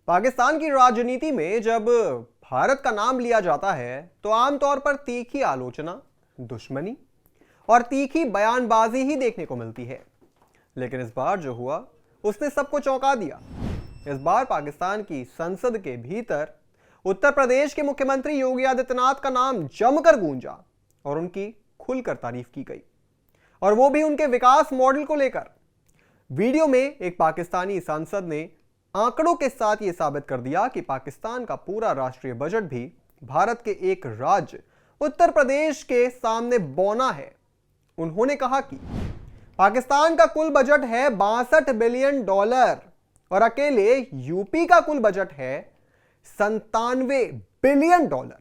पाकिस्तान की राजनीति में जब भारत का नाम लिया जाता है तो आमतौर पर तीखी आलोचना, दुश्मनी और तीखी बयानबाजी ही देखने को मिलती है। लेकिन इस बार जो हुआ उसने सबको चौंका दिया। इस बार पाकिस्तान की संसद के भीतर उत्तर प्रदेश के मुख्यमंत्री योगी आदित्यनाथ का नाम जमकर गूंजा और उनकी खुलकर तारीफ की गई, और वो भी उनके विकास मॉडल को लेकर। वीडियो में एक पाकिस्तानी सांसद ने आंकड़ों के साथ यह साबित कर दिया कि पाकिस्तान का पूरा राष्ट्रीय बजट भी भारत के एक राज्य उत्तर प्रदेश के सामने बौना है। उन्होंने कहा कि पाकिस्तान का कुल बजट है $62 बिलियन और अकेले यूपी का कुल बजट है $97 बिलियन।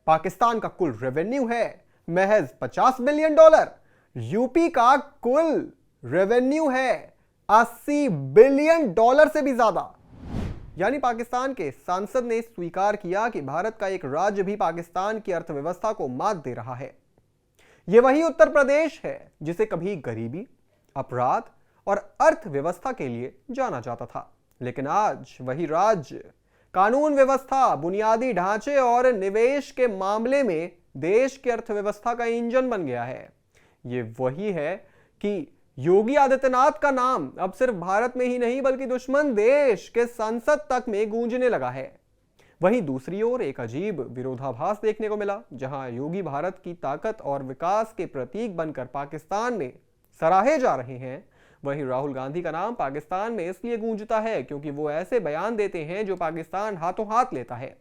पाकिस्तान का कुल रेवेन्यू है महज $50 बिलियन। यूपी का कुल रेवेन्यू है $80 बिलियन से भी ज्यादा। यानी पाकिस्तान के सांसद ने स्वीकार किया कि भारत का एक राज्य भी पाकिस्तान की अर्थव्यवस्था को मात दे रहा है। यह वही उत्तर प्रदेश है जिसे कभी गरीबी, अपराध और अर्थव्यवस्था के लिए जाना जाता था, लेकिन आज वही राज्य कानून व्यवस्था, बुनियादी ढांचे और निवेश के मामले में देश की अर्थव्यवस्था का इंजन बन गया है। यह वही है कि योगी आदित्यनाथ का नाम अब सिर्फ भारत में ही नहीं बल्कि दुश्मन देश के संसद तक में गूंजने लगा है। वहीं दूसरी ओर एक अजीब विरोधाभास देखने को मिला, जहां योगी भारत की ताकत और विकास के प्रतीक बनकर पाकिस्तान में सराहे जा रहे हैं, वहीं राहुल गांधी का नाम पाकिस्तान में इसलिए गूंजता है क्योंकि वो ऐसे बयान देते हैं जो पाकिस्तान हाथों हाथ लेता है।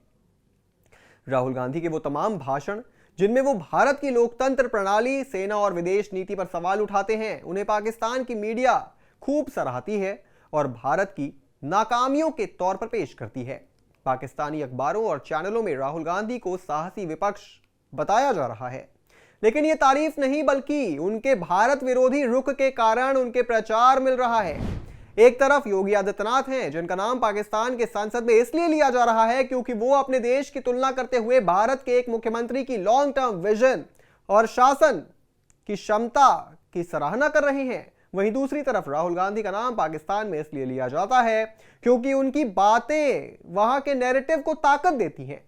राहुल गांधी के वो तमाम भाषण जिनमें वो भारत की लोकतंत्र प्रणाली, सेना और विदेश नीति पर सवाल उठाते हैं, उन्हें पाकिस्तान की मीडिया खूब सराहती है और भारत की नाकामियों के तौर पर पेश करती है। पाकिस्तानी अखबारों और चैनलों में राहुल गांधी को साहसी विपक्ष बताया जा रहा है, लेकिन यह तारीफ नहीं बल्कि उनके भारत विरोधी रुख के कारण उनके प्रचार मिल रहा है। एक तरफ योगी आदित्यनाथ हैं जिनका नाम पाकिस्तान के संसद में इसलिए लिया जा रहा है क्योंकि वो अपने देश की तुलना करते हुए भारत के एक मुख्यमंत्री की लॉन्ग टर्म विजन और शासन की क्षमता की सराहना कर रहे हैं। वहीं दूसरी तरफ राहुल गांधी का नाम पाकिस्तान में इसलिए लिया जाता है क्योंकि उनकी बातें वहां के नैरेटिव को ताकत देती हैं।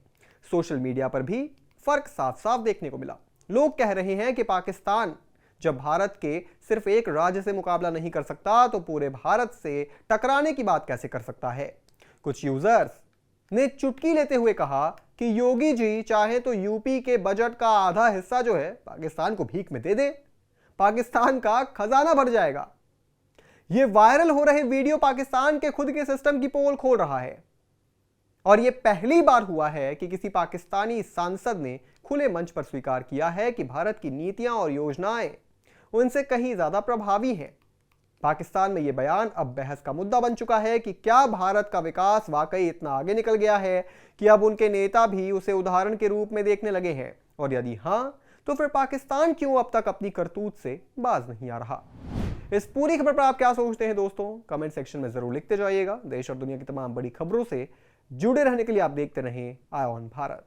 सोशल मीडिया पर भी फर्क साफ साफ देखने को मिला। लोग कह रहे हैं कि पाकिस्तान जब भारत के सिर्फ एक राज्य से मुकाबला नहीं कर सकता तो पूरे भारत से टकराने की बात कैसे कर सकता है। कुछ यूजर्स ने चुटकी लेते हुए कहा कि योगी जी चाहे तो यूपी के बजट का आधा हिस्सा जो है पाकिस्तान को भीख में दे दे, पाकिस्तान का खजाना भर जाएगा। यह वायरल हो रहे वीडियो पाकिस्तान के खुद के सिस्टम की पोल खोल रहा है, और यह पहली बार हुआ है कि किसी पाकिस्तानी सांसद ने खुले मंच पर स्वीकार किया है कि भारत की नीतियां और योजनाएं उनसे कहीं ज्यादा प्रभावी हैं। पाकिस्तान में यह बयान अब बहस का मुद्दा बन चुका है कि क्या भारत का विकास वाकई इतना आगे निकल गया है कि अब उनके नेता भी उसे उदाहरण के रूप में देखने लगे हैं, और यदि हां तो फिर पाकिस्तान क्यों अब तक अपनी करतूत से बाज नहीं आ रहा। इस पूरी खबर पर आप क्या सोचते हैं दोस्तों, कमेंट सेक्शन में जरूर लिखते जाइएगा। देश और दुनिया की तमाम बड़ी खबरों से जुड़े रहने के लिए आप देखते रहें आई ऑन भारत।